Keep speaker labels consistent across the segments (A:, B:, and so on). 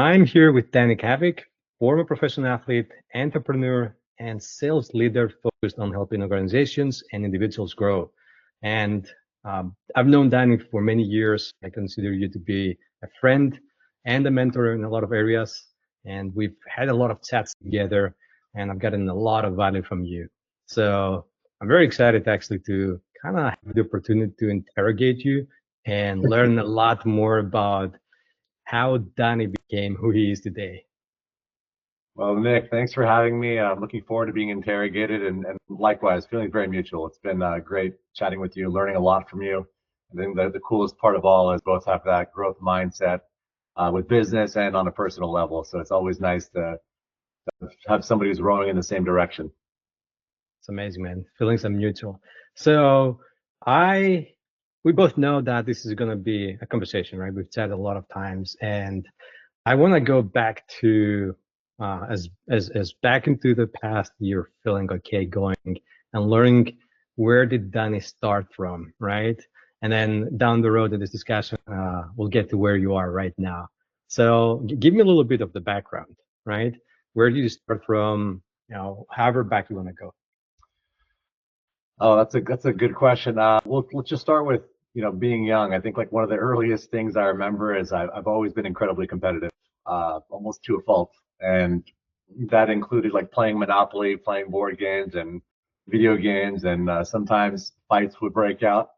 A: I'm here with Danny Cavic, former professional athlete, entrepreneur, and sales leader focused on helping organizations and individuals grow. And I've known Danny for many years. I consider you to be a friend and a mentor in a lot of areas. And we've had a lot of chats together, and I've gotten a lot of value from you. So I'm very excited actually to kind of have the opportunity to interrogate you and learn a lot more about how Danny became who he is today.
B: Well, Nick, thanks for having me. I'm looking forward to being interrogated and likewise, feeling very mutual. It's been great chatting with you, learning a lot from you. I think the coolest part of all is both have that growth mindset with business and on a personal level. So it's always nice to have somebody who's rowing in the same direction.
A: It's amazing, man. Feelings are mutual. So I, we both know that this is going to be a conversation, right? We've chatted a lot of times, and I want to go back to as back into the past year, feeling okay, going and learning where did Danny start from, right? And then down the road in this discussion, we'll get to where you are right now. So give me a little bit of the background, right? Where did you start from? However back you want to go.
B: Oh, that's a good question. Let's just start with being young. I think like one of the earliest things I remember is I've always been incredibly competitive, almost to a fault, and that included like playing Monopoly, playing board games and video games, and sometimes fights would break out.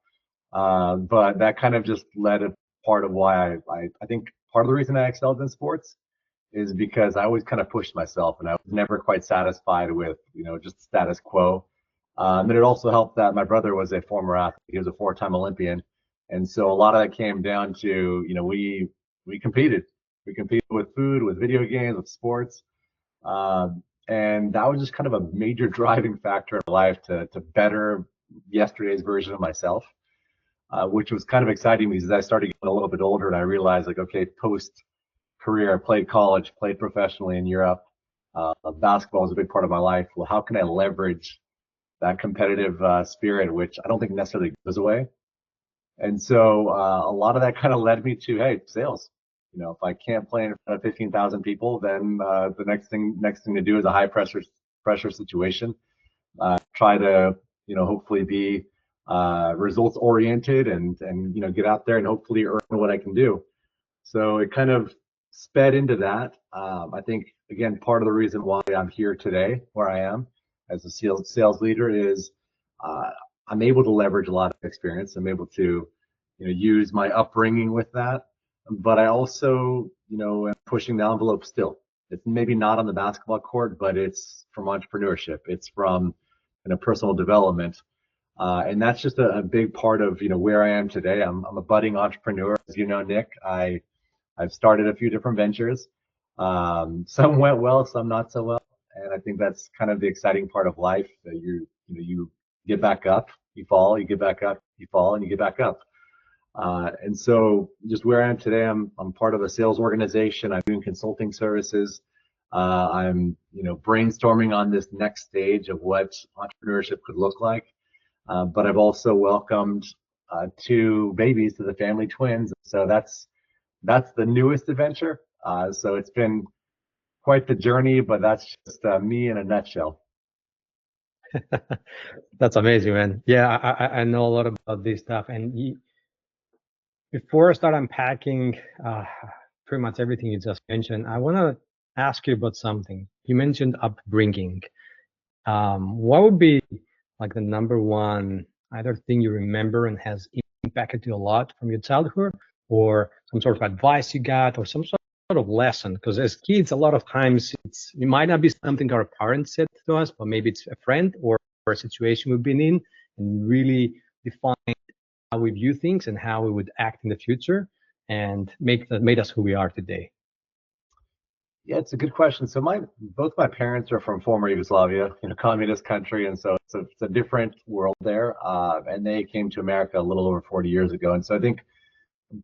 B: But that kind of just led a part of why I think part of the reason I excelled in sports is because I always kind of pushed myself and I was never quite satisfied with, just status quo. And it also helped that my brother was a former athlete. He was a four-time Olympian. And so a lot of that came down to, we competed. We competed with food, with video games, with sports. And that was just kind of a major driving factor in life to better yesterday's version of myself, which was kind of exciting because I started getting a little bit older and I realized like, okay, post career, I played college, played professionally in Europe. Basketball was a big part of my life. Well, how can I leverage that competitive spirit, which I don't think necessarily goes away? And so a lot of that kind of led me to, hey, sales. If I can't play in front of 15,000 people, then the next thing to do is a high pressure situation. Try to hopefully be results oriented and get out there and hopefully earn what I can do. So it kind of sped into that. I think again part of the reason why I'm here today, where I am as a sales leader, is I'm able to leverage a lot of experience. I'm able to use my upbringing with that, but I also am pushing the envelope still. It's maybe not on the basketball court, but it's from entrepreneurship. It's from personal development. And that's just a big part of where I am today. I'm a budding entrepreneur, as you know, Nick. I've started a few different ventures. Some went well, some not so well, and I think that's kind of the exciting part of life. That you get back up, you fall, you get back up, you fall, and you get back up. And so, just where I am today, I'm part of a sales organization. I'm doing consulting services. I'm brainstorming on this next stage of what entrepreneurship could look like. But I've also welcomed two babies to the family, twins. So that's the newest adventure. So it's been quite the journey, but that's just me in a nutshell.
A: That's amazing, man. Yeah, I know a lot about this stuff. And before I start unpacking pretty much everything you just mentioned, I want to ask you about something. You mentioned upbringing. What would be like the number one either thing you remember and has impacted you a lot from your childhood, or some sort of advice you got, or some sort of lesson? Because as kids, a lot of times it might not be something our parents said to us, but maybe it's a friend or a situation we've been in, and really define how we view things and how we would act in the future, and made us who we are today.
B: Yeah, it's a good question. So both my parents are from former Yugoslavia, communist country, and so it's a different world there. And they came to America a little over 40 years ago. And so I think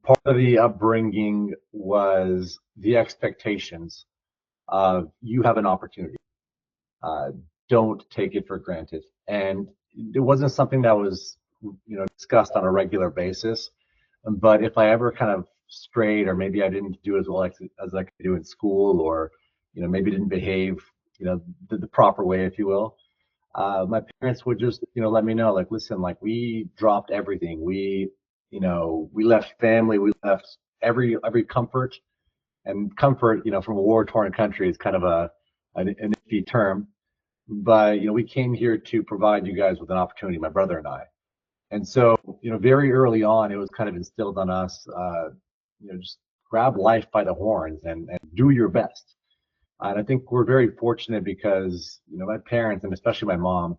B: part of the upbringing was the expectations of you have an opportunity. Don't take it for granted. And it wasn't something that was discussed on a regular basis. But if I ever kind of straight, or maybe I didn't do as well as I could do in school, or maybe didn't behave the proper way, if you will. My parents would just let me know, like, listen, like, we dropped everything. We left family, we left every comfort. And comfort, from a war-torn country is kind of an iffy term, but we came here to provide you guys with an opportunity, my brother and I. And so, very early on, it was kind of instilled on us, just grab life by the horns and do your best. And I think we're very fortunate because, my parents, and especially my mom,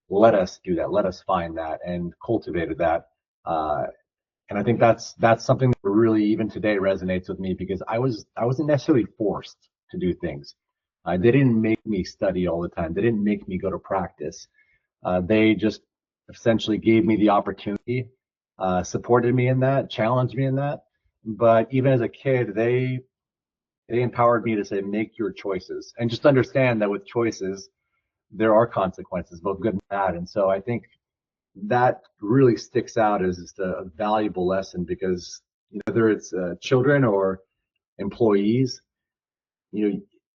B: let us do that, let us find that, and cultivated that. And I think that's something that really even today resonates with me, because I wasn't necessarily forced to do things. They didn't make me study all the time. They didn't make me go to practice. They just essentially gave me the opportunity, supported me in that, challenged me in that. But even as a kid, they empowered me to say, make your choices, and just understand that with choices, there are consequences, both good and bad. And so I think that really sticks out as just a valuable lesson, because whether it's children or employees,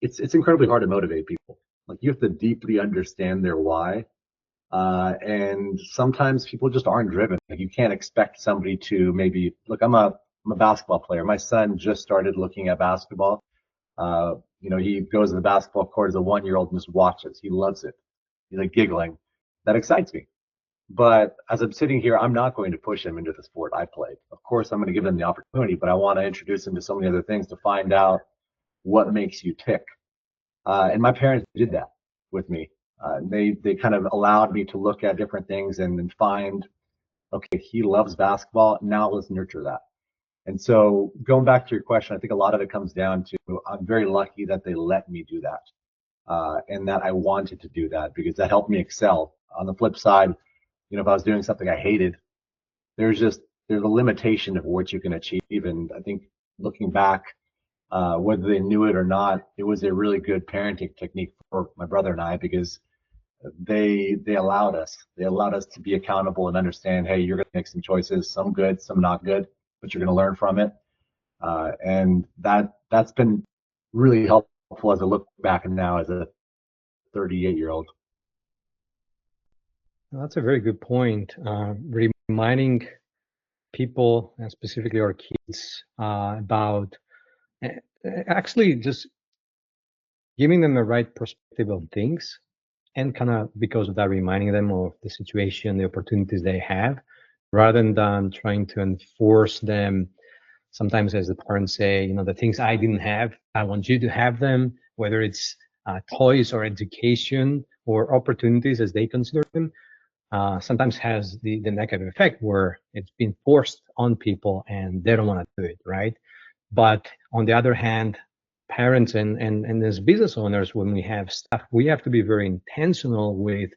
B: it's incredibly hard to motivate people. Like, you have to deeply understand their why. And sometimes people just aren't driven. Like, you can't expect somebody to maybe look. I'm a basketball player. My son just started looking at basketball. He goes to the basketball court as a 1-year-old and just watches. He loves it. He's like giggling. That excites me. But as I'm sitting here, I'm not going to push him into the sport I played. Of course, I'm going to give him the opportunity, but I want to introduce him to so many other things to find out what makes you tick. And my parents did that with me. They kind of allowed me to look at different things and find, okay, he loves basketball. Now let's nurture that. And so, going back to your question, I think a lot of it comes down to, I'm very lucky that they let me do that, and that I wanted to do that, because that helped me excel. On the flip side, if I was doing something I hated, there's a limitation of what you can achieve. And I think, looking back, whether they knew it or not, it was a really good parenting technique for my brother and I, because they allowed us to be accountable and understand, hey, you're going to make some choices, some good, some not good, but you're going to learn from it. And that's been really helpful as I look back now as a 38-year-old.
A: That's a very good point. Reminding people, and specifically our kids, about actually just giving them the right perspective of things, and kind of, because of that, reminding them of the situation, the opportunities they have, rather than trying to enforce them. Sometimes, as the parents say, the things I didn't have, I want you to have them, whether it's toys or education or opportunities as they consider them. Sometimes has the negative effect where it's been forced on people and they don't want to do it, right? But on the other hand, parents and as business owners, when we have stuff, we have to be very intentional with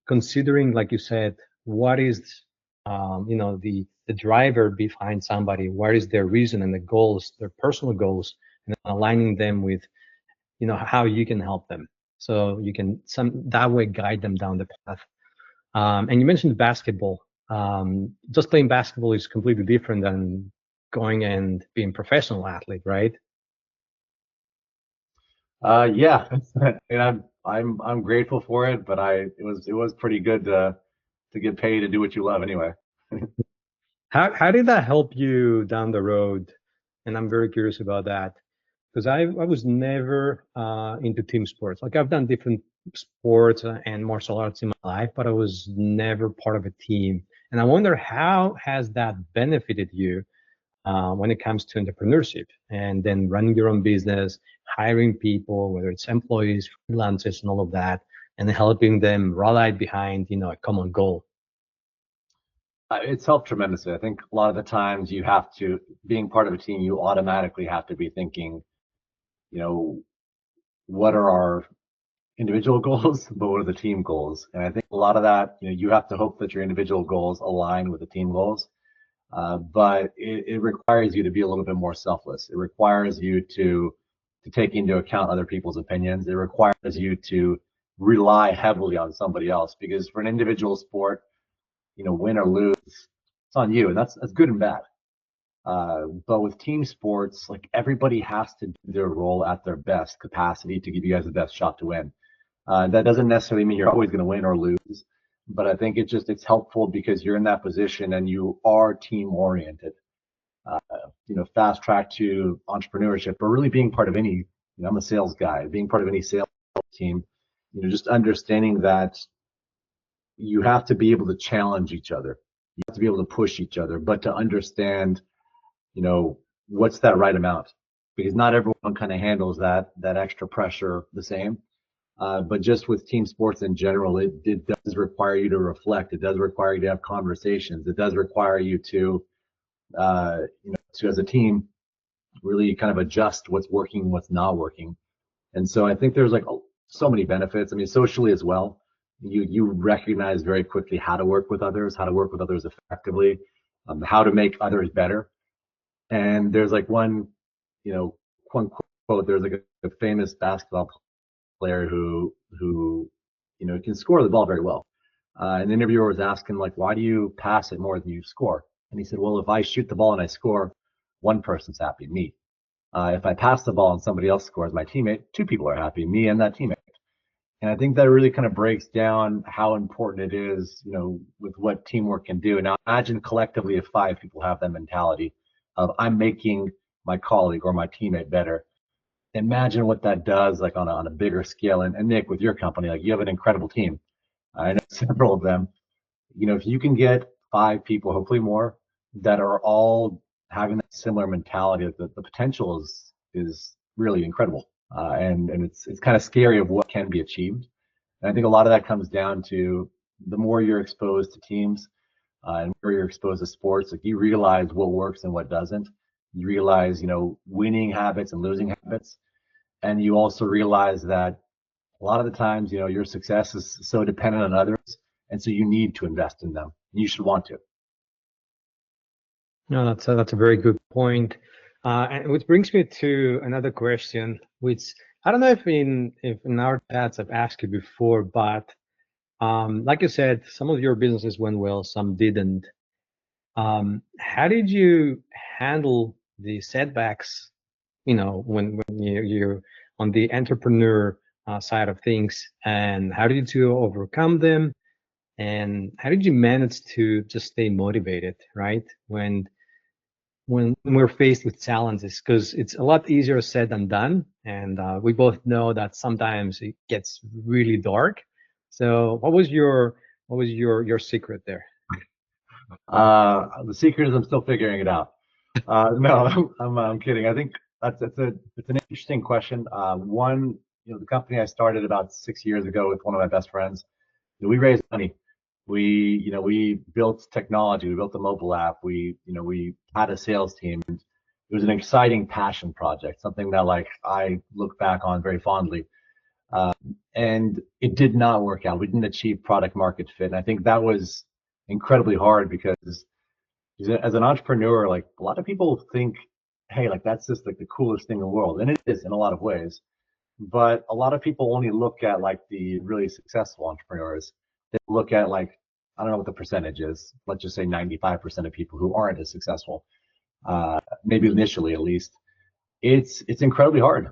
A: considering, like you said, what is the driver behind somebody, what is their reason and the goals, their personal goals, and aligning them with how you can help them, so you can that way guide them down the path. And you mentioned basketball. Just playing basketball is completely different than going and being a professional athlete, right?
B: Yeah, and I'm grateful for it, but it was pretty good to get paid to do what you love anyway.
A: How did that help you down the road? And I'm very curious about that, because I was never into team sports. Like, I've done different sports and martial arts in my life, but I was never part of a team. And I wonder, how has that benefited you when it comes to entrepreneurship and then running your own business, hiring people, whether it's employees, freelancers, and all of that, and helping them rally behind a common goal?
B: It's helped tremendously. I think a lot of the times, being part of a team, you automatically have to be thinking, what are our individual goals, but what are the team goals? And I think a lot of that, you have to hope that your individual goals align with the team goals. But it requires you to be a little bit more selfless. It requires you to take into account other people's opinions. It requires you to rely heavily on somebody else, because for an individual sport, win or lose, it's on you, and that's good and bad. But with team sports, like everybody has to do their role at their best capacity to give you guys the best shot to win. That doesn't necessarily mean you're always going to win or lose, but I think it's helpful because you're in that position and you are team oriented. Uh, fast track to entrepreneurship, but really being part of any, I'm a sales guy, being part of any sales team, just understanding that you have to be able to challenge each other. You have to be able to push each other, but to understand, what's that right amount? Because not everyone kind of handles that extra pressure the same. But just with team sports in general, it does require you to reflect. It does require you to have conversations. It does require you to, to as a team, really kind of adjust what's working and what's not working. And so I think there's like so many benefits. I mean, socially as well, you recognize very quickly how to work with others, effectively, how to make others better. And there's like one quote. There's like a famous basketball player who can score the ball very well. And the interviewer was asking like, why do you pass it more than you score? And he said, well, if I shoot the ball and I score, one person's happy, me. If I pass the ball and somebody else scores, my teammate, two people are happy, me and that teammate. And I think that really kind of breaks down how important it is, with what teamwork can do. Now imagine collectively if 5 people have that mentality of I'm making my colleague or my teammate better. Imagine what that does like on a bigger scale. And Nick, with your company, like you have an incredible team. I know several of them. If you can get 5 people, hopefully more, that are all having that similar mentality, the potential is really incredible. And it's kind of scary of what can be achieved. And I think a lot of that comes down to the more you're exposed to teams, and more you're exposed to sports, like you realize what works and what doesn't. You realize, winning habits and losing habits. And you also realize that a lot of the times, your success is so dependent on others. And so you need to invest in them. You should want to.
A: No, that's a very good point. And which brings me to another question, which I don't know if in our chats I've asked you before, but like you said, some of your businesses went well, some didn't. How did you handle the setbacks? When you're on the entrepreneur side of things, and how did you overcome them? And how did you manage to just stay motivated, right? When we're faced with challenges, because it's a lot easier said than done, and we both know that sometimes it gets really dark. So what was your secret there?
B: The secret is I'm still figuring it out. No, I'm kidding. I think it's an interesting question. One, the company I started about 6 years ago with one of my best friends, we raised money. We built technology. We built a mobile app. We had a sales team. And it was an exciting passion project, something that like I look back on very fondly. And it did not work out. We didn't achieve product market fit. And I think that was incredibly hard because as an entrepreneur, like a lot of people think, hey, like that's just like the coolest thing in the world. And it is in a lot of ways. But a lot of people only look at like the really successful entrepreneurs. They look at like, I don't know what the percentage is. Let's just say 95% of people who aren't as successful, maybe initially at least. It's incredibly hard.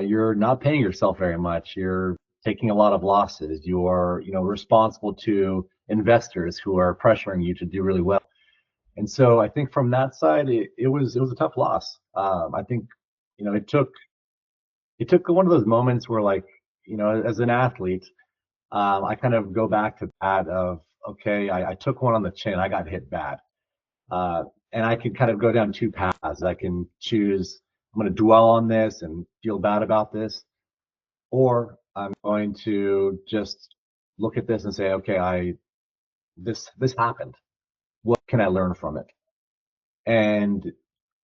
B: You're not paying yourself very much. You're taking a lot of losses. You are, responsible to investors who are pressuring you to do really well. And so I think from that side, it was a tough loss. I think, it took one of those moments where like, as an athlete, I kind of go back to that of, okay, I took one on the chin. I got hit bad. And I could kind of go down 2 paths. I can choose, I'm going to dwell on this and feel bad about this, or I'm going to just look at this and say, okay, this happened. What can I learn from it? And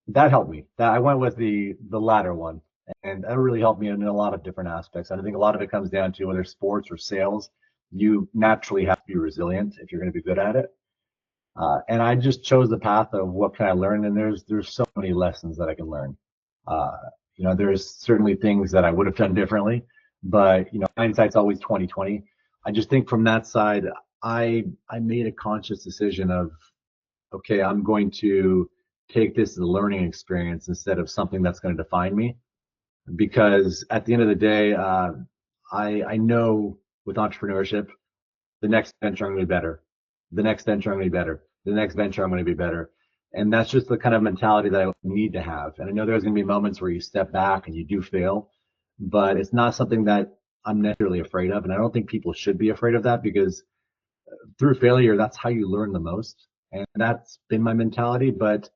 B: that helped me. That I went with the latter one, and that really helped me in a lot of different aspects. And I think a lot of it comes down to whether sports or sales, you naturally have to be resilient if you're going to be good at it. And I just chose the path of what can I learn, and there's so many lessons that I can learn. Uh, there's certainly things that I would have done differently, but hindsight's always 20/20. I just think from that side, I made a conscious decision of, okay, I'm going to take this as a learning experience instead of something that's going to define me. Because at the end of the day, I know with entrepreneurship, the next venture I'm going to be better. The next venture I'm going to be better. The next venture I'm going to be better. And that's just the kind of mentality that I need to have. And I know there's going to be moments where you step back and you do fail, but it's not something that I'm necessarily afraid of. And I don't think people should be afraid of that, because through failure, that's how you learn the most. And that's been my mentality. But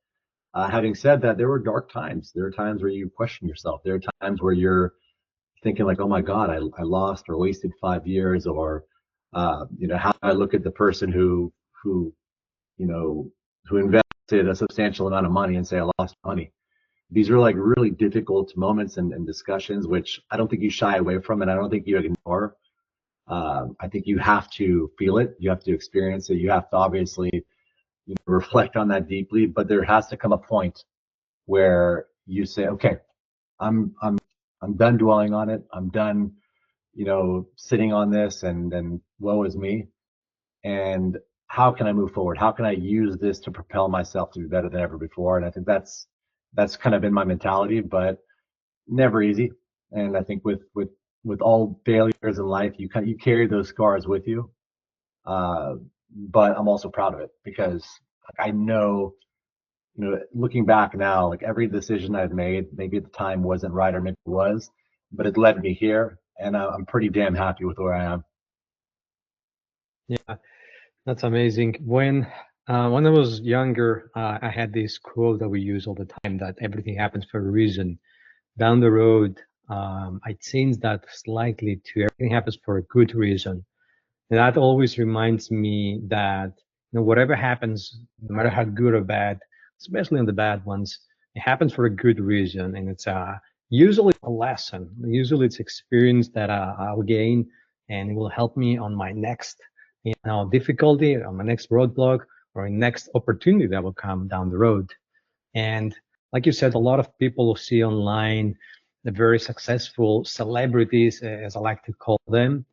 B: having said that, there were dark times. There are times where you question yourself. There are times where you're thinking like, oh my God, I lost or wasted 5 years, or how do I look at the person who you know who invested a substantial amount of money and say I lost money. These are like really difficult moments and discussions, which I don't think you shy away from, and I don't think you ignore. I think you have to feel it, you have to experience it, you have to obviously reflect on that deeply, but there has to come a point where you say, okay, I'm done dwelling on it. I'm done, sitting on this and woe is me. And how can I move forward? How can I use this to propel myself to be better than ever before? And I think that's kind of been my mentality, but never easy. And I think with all failures in life, you carry those scars with you. Uh, but I'm also proud of it, because I know, looking back now, like every decision I've made, maybe at the time wasn't right, or maybe it was, but it led me here, and I'm pretty damn happy with where I am.
A: Yeah, that's amazing. When I was younger, I had this quote that we use all the time, that everything happens for a reason. Down the road, I changed that slightly to everything happens for a good reason. And that always reminds me that, whatever happens, no matter how good or bad, especially on the bad ones, it happens for a good reason, and it's usually a lesson. Usually, it's experience that I'll gain, and it will help me on my next, difficulty, on my next roadblock, or next opportunity that will come down the road. And like you said, a lot of people see online the very successful celebrities, as I like to call them,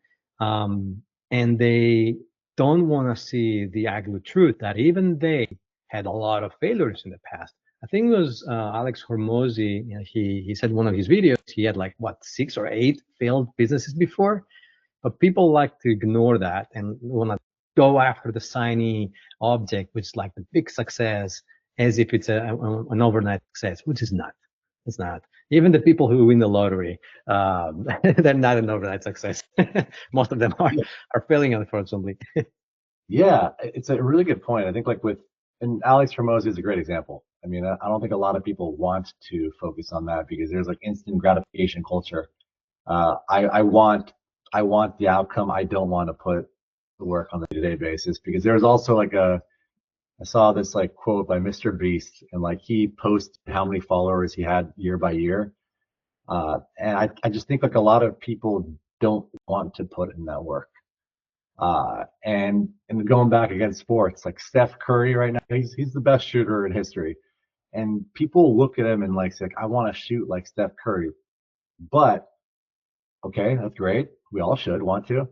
A: and they don't want to see the ugly truth that even they had a lot of failures in the past. I think it was Alex Hormozy. He said in one of his videos he had like what 6 or 8 failed businesses before, but people like to ignore that and want to go after the shiny object, which is like the big success, as if it's an overnight success, which is not. It's not. Even the people who win the lottery, they're not an overnight success. Most of them are failing, unfortunately.
B: Yeah, it's a really good point. I think and Alex Hormozy is a great example. I mean, I don't think a lot of people want to focus on that, because there's like instant gratification culture. I want the outcome. I don't want to put the work on the day-to-day basis, because there's also I saw this like quote by Mr. Beast, and like he posted how many followers he had year by year. And I just think like a lot of people don't want to put in that work. And going back against sports, like Steph Curry right now, he's the best shooter in history. And people look at him and like say, I want to shoot like Steph Curry. But okay, that's great. We all should want to.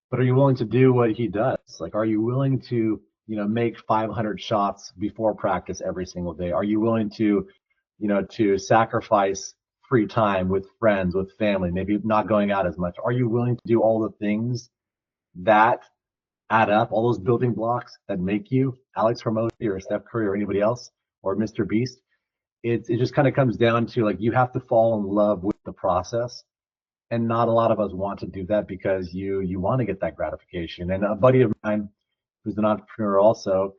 B: But are you willing to do what he does? Like, are you willing to, make 500 shots before practice every single day? Are you willing to, to sacrifice free time with friends, with family, maybe not going out as much? Are you willing to do all the things that add up, all those building blocks that make you Alex Hormozy or Steph Curry or anybody else or Mr. Beast? It just kind of comes down to like you have to fall in love with the process, and not a lot of us want to do that, because you want to get that gratification. And a buddy of mine who's an entrepreneur also,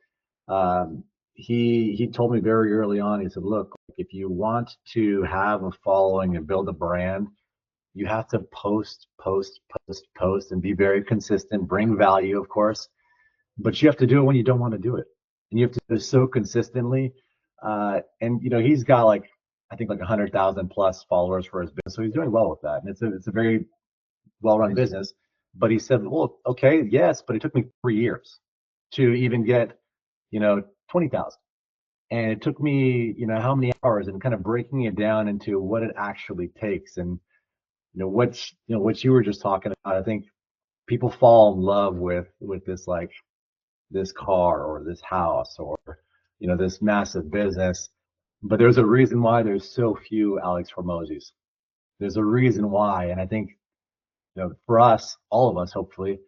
B: he told me very early on, he said, look, if you want to have a following and build a brand, you have to post and be very consistent, bring value, of course, but you have to do it when you don't want to do it, and you have to do it so consistently. And he's got like, I think like 100,000 plus followers for his business, so he's doing well with that, and it's a very well run business. But he said, well, okay, yes, but it took me 3 years to even get 20,000, and it took me how many hours, and kind of breaking it down into what it actually takes. And what you were just talking about, I think people fall in love with this, like this car or this house, or this massive business. But there's a reason why there's so few Alex Hormozis. There's a reason why. And I think, for us, all of us, hopefully,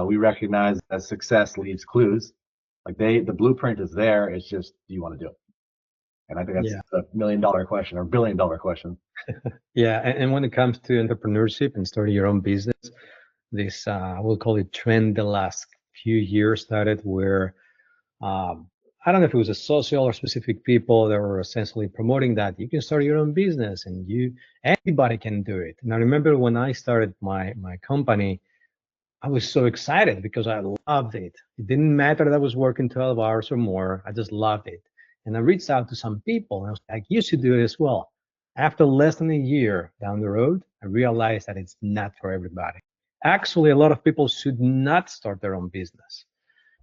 B: we recognize that success leaves clues. Like the blueprint is there. It's just, do you want to do it? And I think that's a $1 million question or $1 billion question.
A: Yeah. And when it comes to entrepreneurship and starting your own business, this, I will call it trend the last few years started where, I don't know if it was a social or specific people that were essentially promoting that you can start your own business and anybody can do it. And I remember when I started my company, I was so excited because I loved it. It didn't matter that I was working 12 hours or more. I just loved it. And I reached out to some people and I was like, you should do it as well. After less than a year down the road, I realized that it's not for everybody. Actually, a lot of people should not start their own business.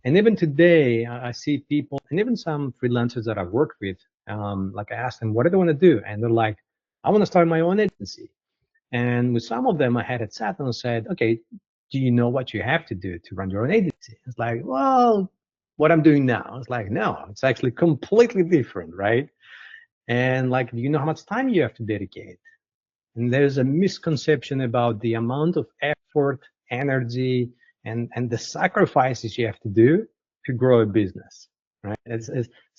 A: And even today, I see people, and even some freelancers that I've worked with, like I asked them, what do they want to do? And they're like, I want to start my own agency. And with some of them, I had it sat and said, okay, do you know what you have to do to run your own agency? It's like, well, what I'm doing now. It's like, no, it's actually completely different, right? And like, do you know how much time you have to dedicate? And there's a misconception about the amount of effort, energy, and the sacrifices you have to do to grow a business, right? It's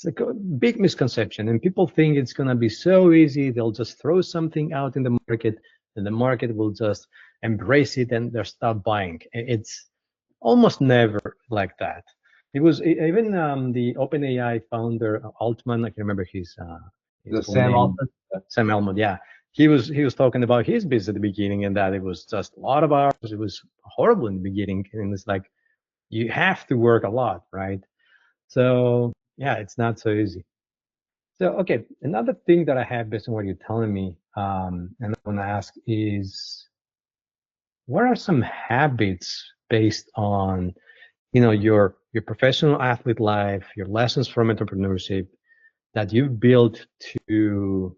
A: a big misconception, and people think it's going to be so easy. They'll just throw something out in the market, and the market will just embrace it, and they'll start buying. It's almost never like that. It was even the OpenAI founder Altman. I can remember his
B: Sam Altman.
A: Sam Altman, yeah. He was talking about his business at the beginning and that it was just a lot of hours. It was horrible in the beginning, and it's like you have to work a lot, right? So yeah, it's not so easy. So okay, another thing that I have based on what you're telling me, and I want to ask is, what are some habits based on your professional athlete life, your lessons from entrepreneurship that you've built to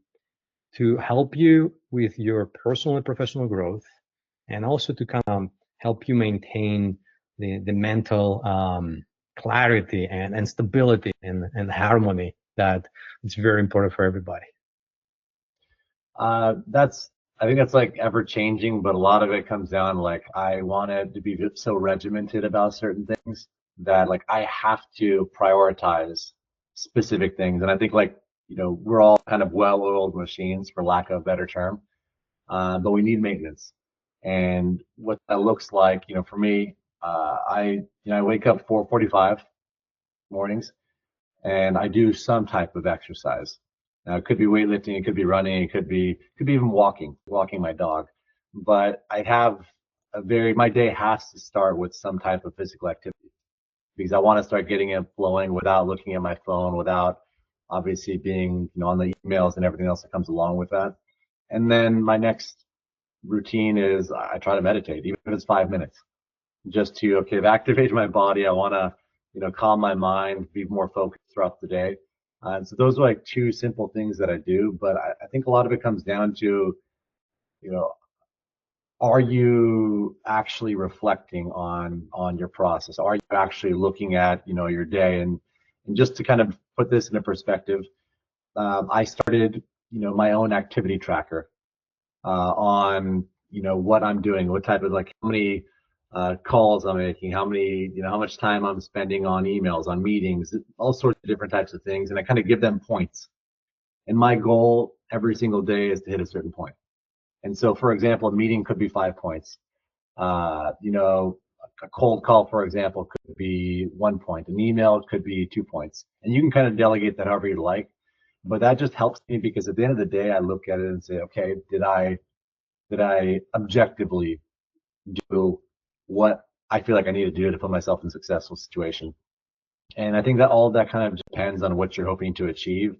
A: help you with your personal and professional growth, and also to kind of help you maintain the mental clarity and stability and harmony that is very important for everybody.
B: I think that's like ever changing, but a lot of it comes down like I wanted to be so regimented about certain things that like I have to prioritize specific things. And I think like, we're all kind of well-oiled machines for lack of a better term, but we need maintenance. And what that looks like, for me, I wake up 4:45 mornings and I do some type of exercise. Now, it could be weightlifting, it could be running, it could be even walking my dog. But my day has to start with some type of physical activity because I want to start getting it flowing without looking at my phone, without obviously being, on the emails and everything else that comes along with that. And then my next routine is I try to meditate, even if it's 5 minutes, just to, I've activated my body. I want to, calm my mind, be more focused throughout the day. And so those are like two simple things that I do. But I think a lot of it comes down to, are you actually reflecting on your process? Are you actually looking at, your day? And just to kind of put this into perspective, I started, my own activity tracker on, what I'm doing, what type of like how many calls I'm making, how much time I'm spending on emails, on meetings, all sorts of different types of things. And I kind of give them points. And my goal every single day is to hit a certain point. And so, for example, a meeting could be 5 points. A cold call, for example, could be 1 point. An email could be 2 points. And you can kind of delegate that however you like. But that just helps me because at the end of the day, I look at it and say, okay, did I objectively do what I feel like I need to do to put myself in a successful situation? And I think that all of that kind of depends on what you're hoping to achieve.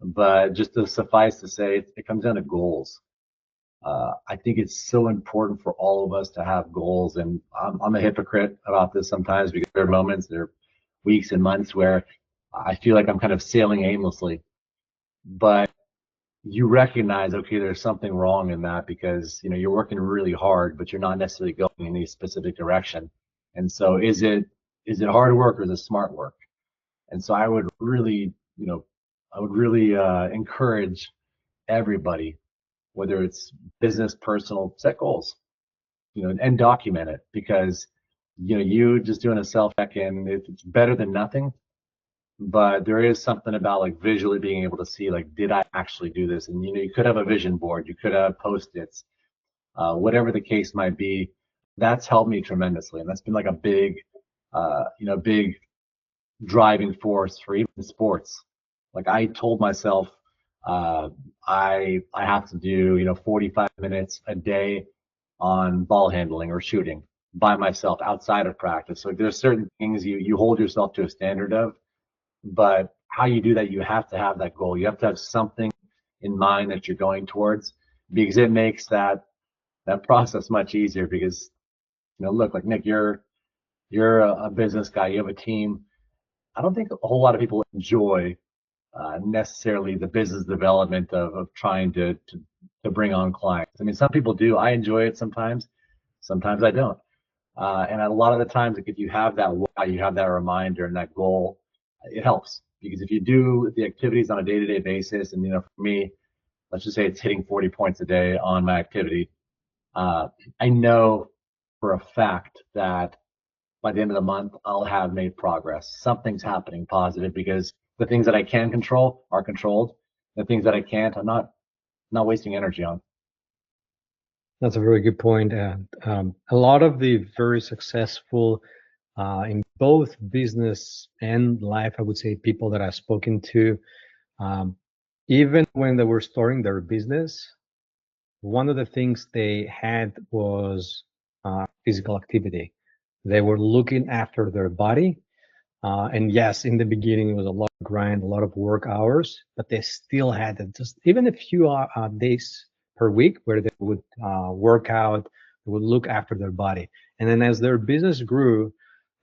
B: But just to suffice to say, it comes down to goals. I think it's so important for all of us to have goals. And I'm a hypocrite about this sometimes because there are moments, there are weeks and months where I feel like I'm kind of sailing aimlessly. But you recognize, okay, there's something wrong in that because, you're working really hard, but you're not necessarily going in any specific direction. And so is it hard work or is it smart work? And so I would really, encourage everybody, whether it's business, personal, set goals, and document it, because, you just doing a self check-in, it's better than nothing. But there is something about like visually being able to see, like, did I actually do this? And, you could have a vision board, you could have Post-its, whatever the case might be. That's helped me tremendously. And that's been like a big driving force for even sports. Like, I told myself, I have to do 45 minutes a day on ball handling or shooting by myself outside of practice. So there's certain things you hold yourself to a standard of, but how you do that, you have to have that goal. You have to have something in mind that you're going towards, because it makes that process much easier. Because, look, like Nick, you're a business guy, you have a team. I don't think a whole lot of people enjoy necessarily the business development of trying to bring on clients. I mean, some people do. I enjoy it sometimes. Sometimes I don't. And a lot of the times, like, if you have that why, you have that reminder and that goal, it helps. Because if you do the activities on a day-to-day basis, and, for me, let's just say it's hitting 40 points a day on my activity, I know for a fact that by the end of the month, I'll have made progress. Something's happening positive, because the things that I can control are controlled. The things that I can't, I'm not wasting energy on.
A: That's a very good point. And a lot of the very successful in both business and life, I would say, people that I've spoken to, even when they were starting their business, one of the things they had was physical activity. They were looking after their body. And yes, in the beginning, it was a lot of grind, a lot of work hours, but they still had just even a few days per week where they would work out, they would look after their body. And then as their business grew,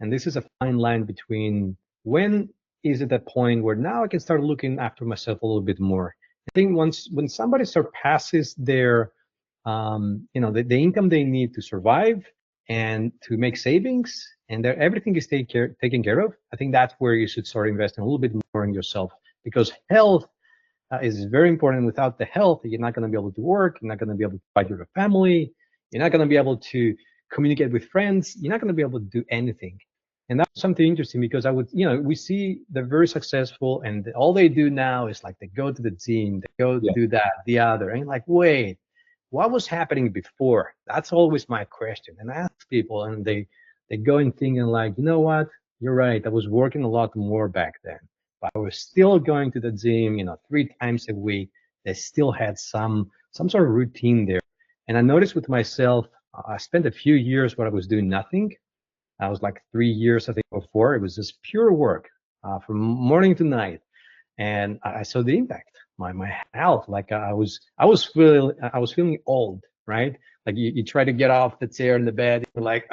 A: and this is a fine line between when is it that point where now I can start looking after myself a little bit more. I think when somebody surpasses their, the income they need to survive and to make savings, and everything is taken care of, I think that's where you should start investing a little bit more in yourself, because health is very important. Without the health, you're not going to be able to work, you're not going to be able to provide your family, you're not going to be able to communicate with friends, you're not going to be able to do anything. And that's something interesting, because we see they're very successful, and all they do now is like they go to the gym, they go do that, the other, and like, wait, what was happening before? That's always my question. And I ask people, and they go and thinking like, you know what? You're right. I was working a lot more back then, but I was still going to the gym, 3 times a week. They still had some sort of routine there. And I noticed with myself, I spent a few years where I was doing nothing. I was like 3 years, I think, before. It was just pure work from morning to night. And I saw the impact. My health, like I was feeling old, right? Like you try to get off the chair in the bed, you're like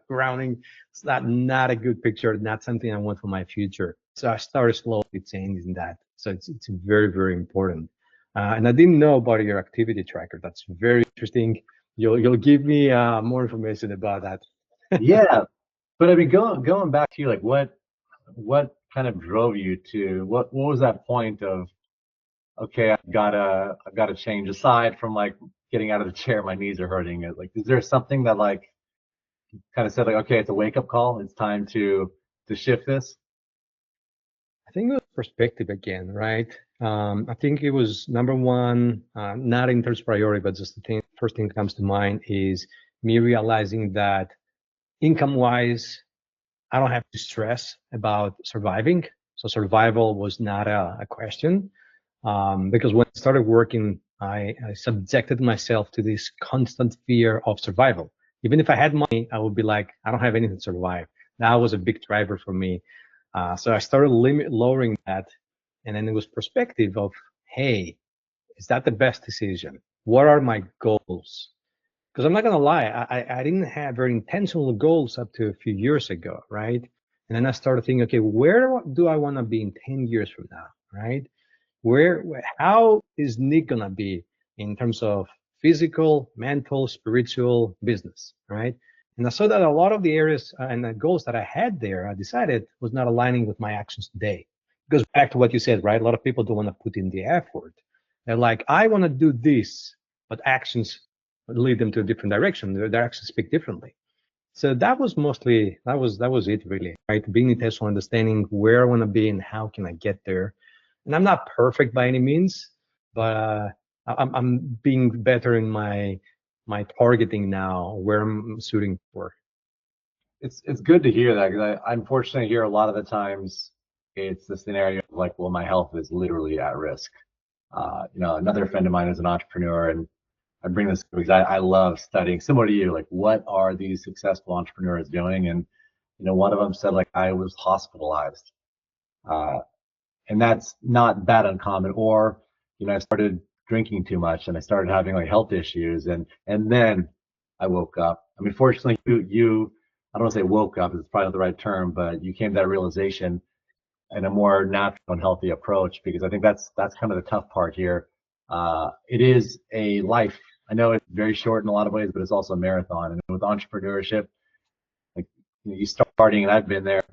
A: grounding. It's not a good picture, not something I want for my future. So I started slowly changing that. So it's very, very important. And I didn't know about your activity tracker. That's very interesting. You'll give me more information about that.
B: Yeah, but I mean, going back to you, like, what kind of drove you to what was that point of, okay, I've gotta change, aside from like getting out of the chair, my knees are hurting. Like, is there something that like kind of said like, okay, it's a wake up call, it's time to shift this?
A: I think it was perspective again, right? I think it was number one, not in terms of priority, but just first thing that comes to mind is me realizing that income-wise, I don't have to stress about surviving. So survival was not a question, because when I started working, I subjected myself to this constant fear of survival. Even if I had money, I would be like, I don't have anything to survive. That was a big driver for me. So I started lowering that, and then it was perspective of, hey, is that the best decision? What are my goals? Because I'm not gonna lie, I didn't have very intentional goals up to a few years ago, right? And then I started thinking, okay, where do I want to be in 10 years from now, right? How is Nick gonna be in terms of physical, mental, spiritual, business, right? And I saw that a lot of the areas and the goals that I had there, I decided was not aligning with my actions today. It goes back to what you said, right? A lot of people don't want to put in the effort. They're like, I want to do this, but actions lead them to a different direction. Their actions speak differently. So that was mostly that was it really, right? Being intentional, understanding where I want to be and how can I get there. And I'm not perfect by any means, but I'm being better in my targeting now, where I'm shooting for.
B: It's good to hear that, because I unfortunately hear a lot of the times it's the scenario of like, well, my health is literally at risk. Another friend of mine is an entrepreneur, and I bring this because I love studying, similar to you, like what are these successful entrepreneurs doing? And one of them said like, I was hospitalized, uh, and that's not that uncommon. Or I started drinking too much, and I started having like health issues, and then I woke up. I mean, fortunately, you I don't want to say woke up, it's probably not the right term, but you came to that realization in a more natural and healthy approach, because I think that's kind of the tough part here. It is a life. I know it's very short in a lot of ways, but it's also a marathon. And with entrepreneurship, like you starting, and I've been there.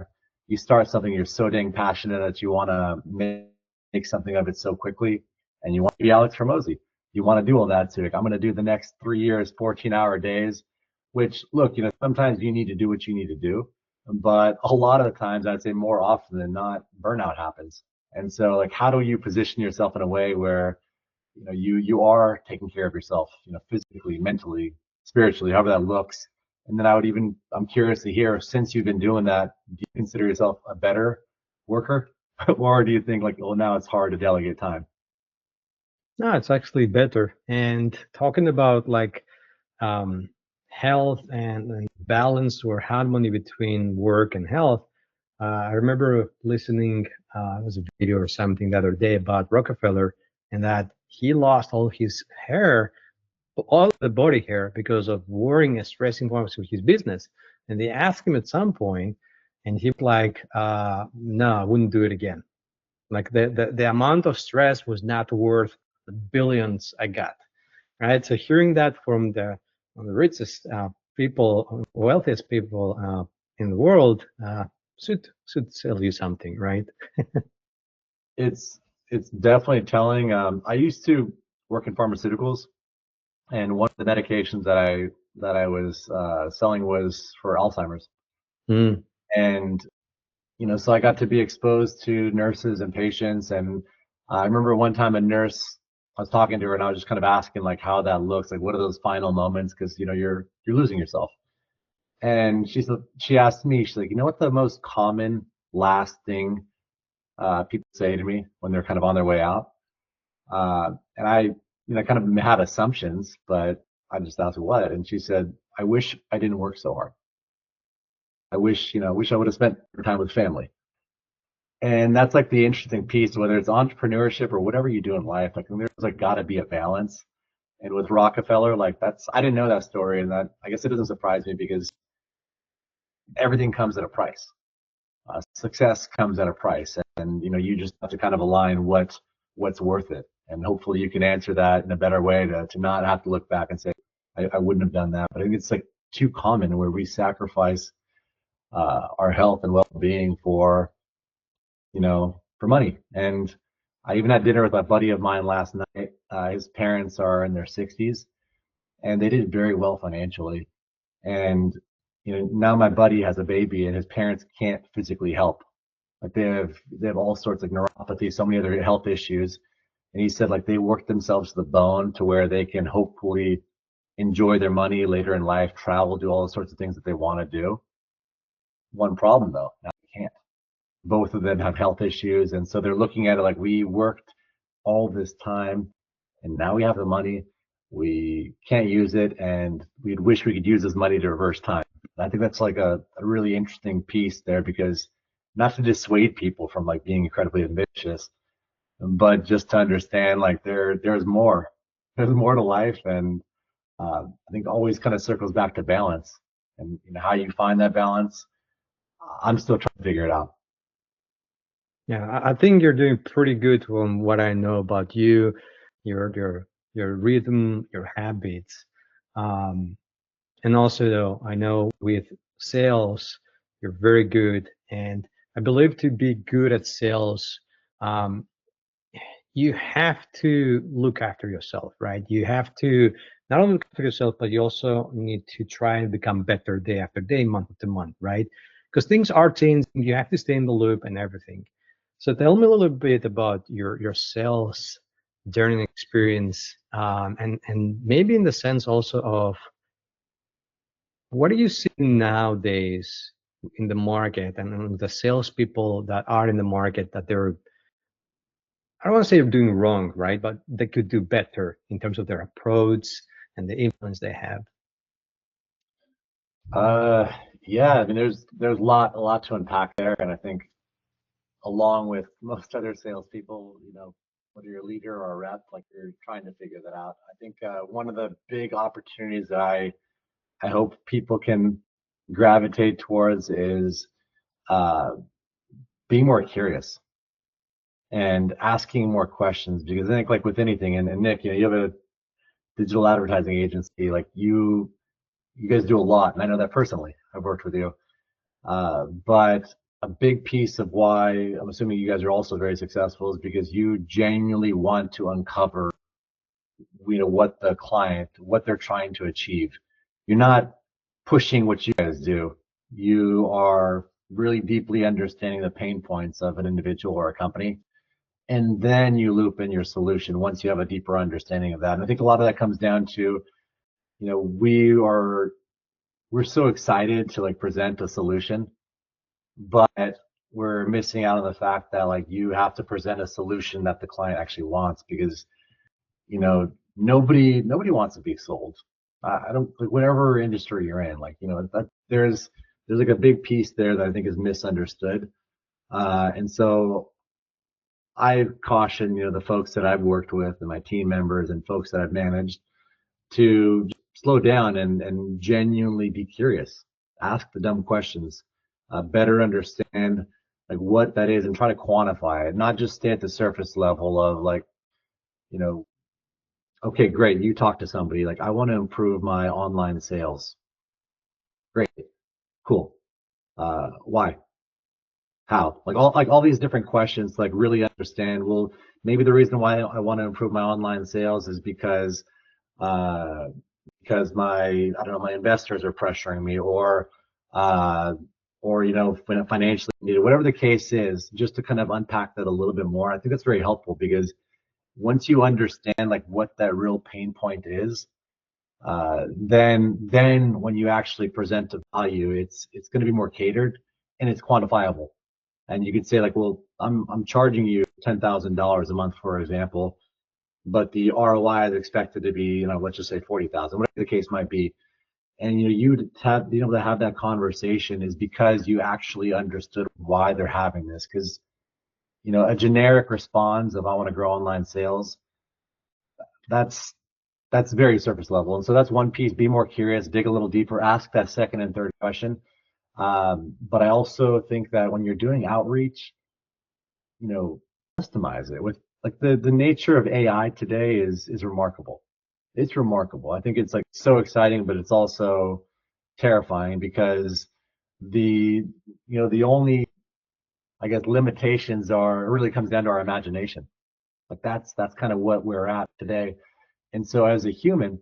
B: You start something, you're so dang passionate that you want to make something of it so quickly, and you want to be Alex Hormozy. You want to do all that. So like, I'm going to do the next 3 years, 14-hour days. Which, look, sometimes you need to do what you need to do, but a lot of the times, I'd say more often than not, burnout happens. And so, like, how do you position yourself in a way where you are taking care of yourself, physically, mentally, spiritually, however that looks. And then I'm curious to hear, since you've been doing that, do you consider yourself a better worker? Or do you think like, well, now it's hard to delegate time?
A: No, it's actually better. And talking about like um, health and balance or harmony between work and health, I remember listening, it was a video or something the other day about Rockefeller, and that he lost all his hair, all the body hair, because of worrying and stressing points with his business. And they asked him at some point, and he was like, "No, I wouldn't do it again. Like the amount of stress was not worth the billions I got." Right. So hearing that from the richest people, wealthiest people in the world should tell you something, right?
B: It's definitely telling. I used to work in pharmaceuticals, and one of the medications that I was selling was for Alzheimer's.
A: Mm.
B: And so I got to be exposed to nurses and patients. And I remember one time a nurse, I was talking to her, and I was just kind of asking like how that looks, like what are those final moments, because you're losing yourself. And she asked me, she's like, what the most common last thing people say to me when they're kind of on their way out? And I kind of had assumptions, but I just asked what, and she said, I wish I didn't work so hard. I wish I would have spent more time with family. And that's like the interesting piece, whether it's entrepreneurship or whatever you do in life, like there's like got to be a balance. And with Rockefeller, like I didn't know that story, and that I guess it doesn't surprise me, because everything comes at a price. Success comes at a price, and you just have to kind of align what's worth it. And hopefully you can answer that in a better way to not have to look back and say, I wouldn't have done that. But I think it's like too common where we sacrifice our health and well-being for money. And I even had dinner with a buddy of mine last night. His parents are in their 60s, and they did very well financially. And now my buddy has a baby, and his parents can't physically help. Like they have all sorts of neuropathy, so many other health issues. And he said like they work themselves to the bone to where they can hopefully enjoy their money later in life, travel, do all the sorts of things that they want to do. One problem though, now they can't. Both of them have health issues, and so they're looking at it like, we worked all this time, and now we have the money, we can't use it, and we'd wish we could use this money to reverse time. And I think that's like a really interesting piece there, because not to dissuade people from like being incredibly ambitious, but just to understand like there's more to life. And I think always kind of circles back to balance, and how you find that balance. I'm still trying to figure it out.
A: Yeah, I think you're doing pretty good from what I know about you, your rhythm, your habits. Um, And also, though, I know with sales, you're very good. And I believe to be good at sales, um, you have to look after yourself, right? You have to not only look after yourself, but you also need to try and become better day after day, month after month, right? Because things are changing. You have to stay in the loop and everything. So tell me a little bit about your sales journey experience, and maybe in the sense also of what do you see nowadays in the market and the salespeople that are in the market that they're, I don't want to say they're doing wrong, right? But they could do better in terms of their approach and the influence they have.
B: Yeah, I mean, there's a lot to unpack there, and I think along with most other salespeople, whether you're a leader or a rep, like you're trying to figure that out. I think one of the big opportunities that I hope people can gravitate towards is uh, being more curious and asking more questions, because I think like with anything, and Nick, you have a digital advertising agency, like you guys do a lot, and I know that personally. I've worked with you. But a big piece of why I'm assuming you guys are also very successful is because you genuinely want to uncover, what the client, what they're trying to achieve. You're not pushing what you guys do. You are really deeply understanding the pain points of an individual or a company. And then you loop in your solution once you have a deeper understanding of that. And I think a lot of that comes down to, we're so excited to like present a solution, but we're missing out on the fact that like you have to present a solution that the client actually wants, because nobody wants to be sold. I don't, like, whatever industry you're in, like that there's like a big piece there that I think is misunderstood. And so I caution the folks that I've worked with and my team members and folks that I've managed to slow down and genuinely be curious, ask the dumb questions, better understand like what that is and try to quantify it, not just stay at the surface level of like, you know, okay, great, you talk to somebody like I want to improve my online sales. Great, cool. Why? How? Like all these different questions, like really understand, well, maybe the reason why I want to improve my online sales is uh, because my, I don't know, my investors are pressuring me, uh, or when financially needed, whatever the case is, just to kind of unpack that a little bit more. I think that's very helpful, because once you understand like what that real pain point is, then when you actually present a value, it's going to be more catered and it's quantifiable. And you could say like, well, I'm charging you $10,000 a month, for example, but the ROI is expected to be, let's just say 40,000, whatever the case might be. And you'd have being able to have that conversation is because you actually understood why they're having this. Because a generic response of I want to grow online sales, that's very surface level. And so that's one piece. Be more curious, dig a little deeper, ask that second and third question. But I also think that when you're doing outreach, customize it with like the nature of AI today is remarkable. It's remarkable. I think it's like so exciting, but it's also terrifying, because the the only, I guess, limitations are, it really comes down to our imagination. Like that's kind of what we're at today. And so as a human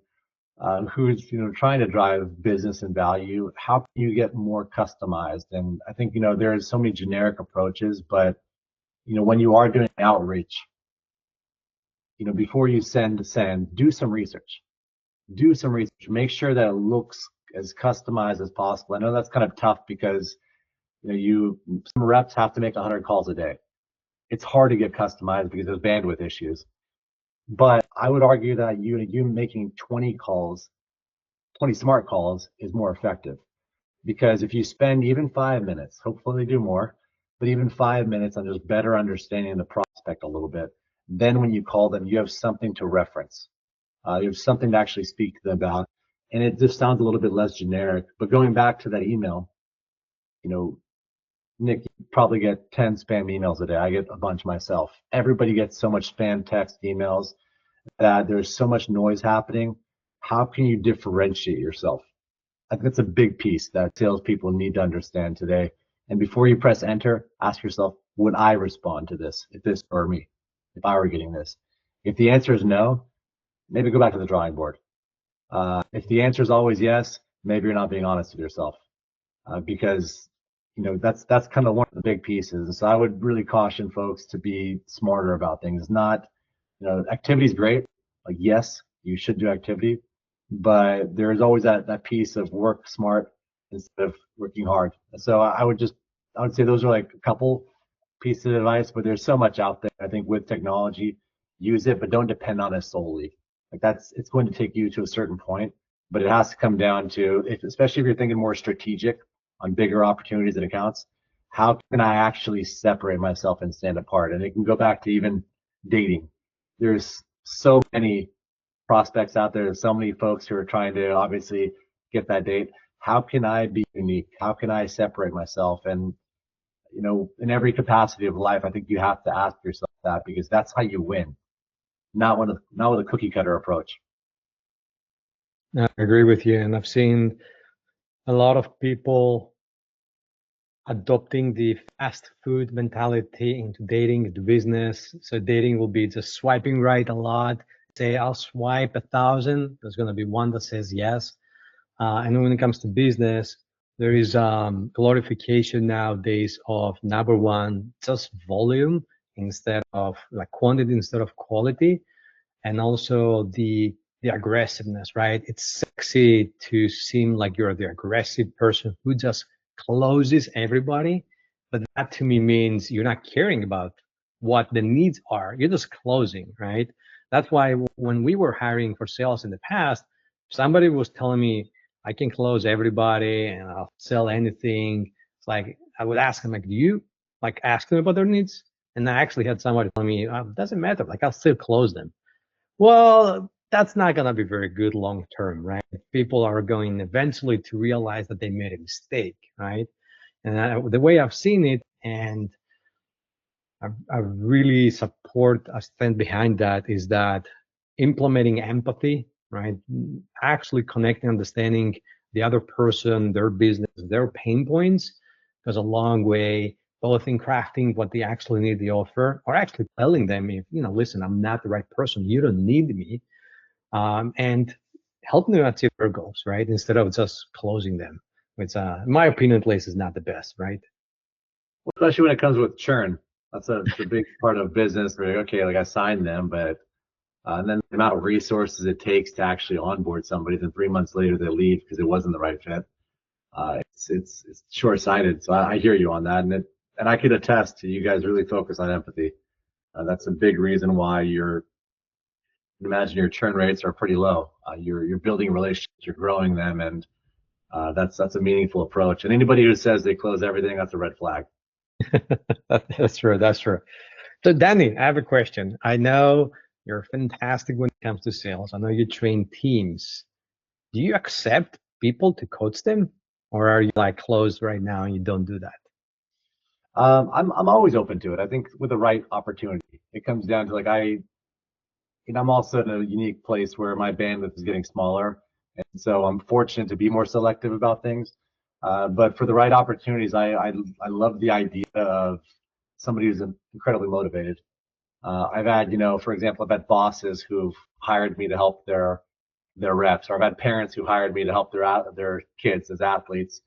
B: who's trying to drive business and value, how can you get more customized? And I think there's so many generic approaches, but when you are doing outreach, before you send, do some research. Do some research. Make sure that it looks as customized as possible. I know that's kind of tough because some reps have to make 100 calls a day. It's hard to get customized because there's bandwidth issues. But I would argue that you making 20 calls, 20 smart calls, is more effective, because if you spend even 5 minutes, hopefully do more, but even 5 minutes on just better understanding the prospect a little bit, then when you call them, you have something to reference. You have something to actually speak to them about, and it just sounds a little bit less generic. But going back to that email, Nick, you probably get 10 spam emails a day. I get a bunch myself. Everybody gets so much spam text emails that there's so much noise happening. How can you differentiate yourself? I think that's a big piece that salespeople need to understand today. And before you press enter, ask yourself, would I respond to this if this were me, if I were getting this? If the answer is no, maybe go back to the drawing board. If the answer is always yes, maybe you're not being honest with yourself, because that's kind of one of the big pieces. And so I would really caution folks to be smarter about things. Not, activity is great. Like, yes, you should do activity, but there is always that piece of work smart instead of working hard. So I would say those are like a couple pieces of advice, but there's so much out there. I think with technology, use it, but don't depend on it solely. Like it's going to take you to a certain point, but it has to come down to, especially if you're thinking more strategic on bigger opportunities and accounts, how can I actually separate myself and stand apart? And it can go back to even dating. There's so many prospects out there. There's so many folks who are trying to obviously get that date. How can I be unique? How can I separate myself? And, in every capacity of life, I think you have to ask yourself that, because that's how you win, not with a cookie cutter approach.
A: I agree with you. And I've seen a lot of people adopting the fast food mentality into dating, into business. So dating will be just swiping right a lot. Say, I'll swipe 1,000. There's going to be one that says yes. And when it comes to business, there is glorification nowadays of number one, just volume instead of like quantity instead of quality. And also the aggressiveness, right? It's sexy to seem like you're the aggressive person who just closes everybody. But that to me means you're not caring about what the needs are. You're just closing, right? That's why when we were hiring for sales in the past, somebody was telling me, I can close everybody and I'll sell anything. It's like, I would ask them, like, do you like ask them about their needs? And I actually had somebody tell me, it doesn't matter. Like, I'll still close them. Well, that's not going to be very good long term, right? People are going eventually to realize that they made a mistake, right? And the way I've seen it, and I really support, I stand behind that, is that implementing empathy, right? Actually connecting, understanding the other person, their business, their pain points goes a long way, both in crafting what they actually need to offer, or actually telling them, if, listen, I'm not the right person, you don't need me, and helping them achieve their goals, right? Instead of just closing them, which, in my opinion, at least is not the best, right?
B: Especially when it comes with churn. That's a big part of business where, okay, like I signed them, but and then the amount of resources it takes to actually onboard somebody, then 3 months later they leave because it wasn't the right fit. It's short-sighted. So I hear you on that, and I could attest to you guys really focus on empathy. That's a big reason why imagine your churn rates are pretty low. You're building relationships, you're growing them, and that's a meaningful approach. And anybody who says they close everything, that's a red flag.
A: That's true. That's true. So, Danny, I have a question. I know you're fantastic when it comes to sales. I know you train teams. Do you accept people to coach them, or are you like closed right now and you don't do that?
B: I'm always open to it. I think with the right opportunity, it comes down to, like, I'm also in a unique place where my bandwidth is getting smaller, and so I'm fortunate to be more selective about things. But for the right opportunities, I love the idea of somebody who's incredibly motivated. I've had, for example, I've had bosses who've hired me to help their reps, or I've had parents who hired me to help their kids as athletes.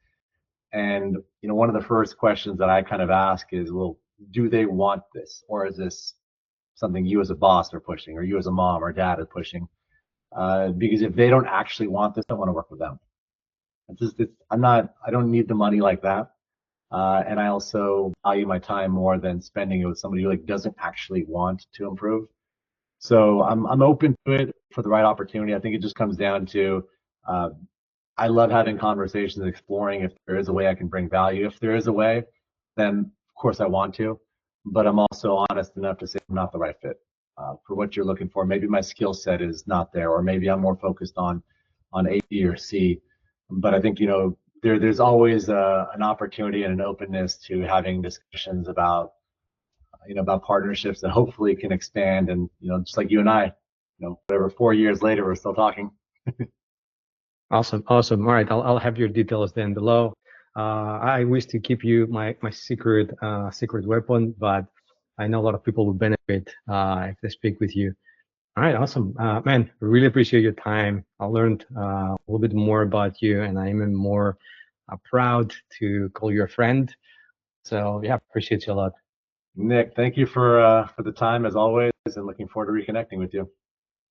B: And one of the first questions that I kind of ask is, well, do they want this, or is this something you as a boss are pushing, or you as a mom or dad are pushing? Because if they don't actually want this, I don't want to work with them. I don't need the money like that. And I also value my time more than spending it with somebody who doesn't actually want to improve. So I'm open to it for the right opportunity. I think it just comes down to, I love having conversations, exploring if there is a way I can bring value. If there is a way, then of course I want to, but I'm also honest enough to say I'm not the right fit for what you're looking for. Maybe my skill set is not there, or maybe I'm more focused on A, B, or C. But I think, there's always an opportunity and an openness to having discussions about partnerships that hopefully can expand. And, just like you and I, whatever, 4 years later, we're still talking.
A: Awesome, awesome. All right, I'll have your details then below. I wish to keep you my secret weapon, but I know a lot of people will benefit if they speak with you. All right, awesome, man. Really appreciate your time. I learned a little bit more about you, and I'm even more proud to call you a friend. So yeah, appreciate you a lot.
B: Nick, thank you for the time as always, and looking forward to reconnecting with you.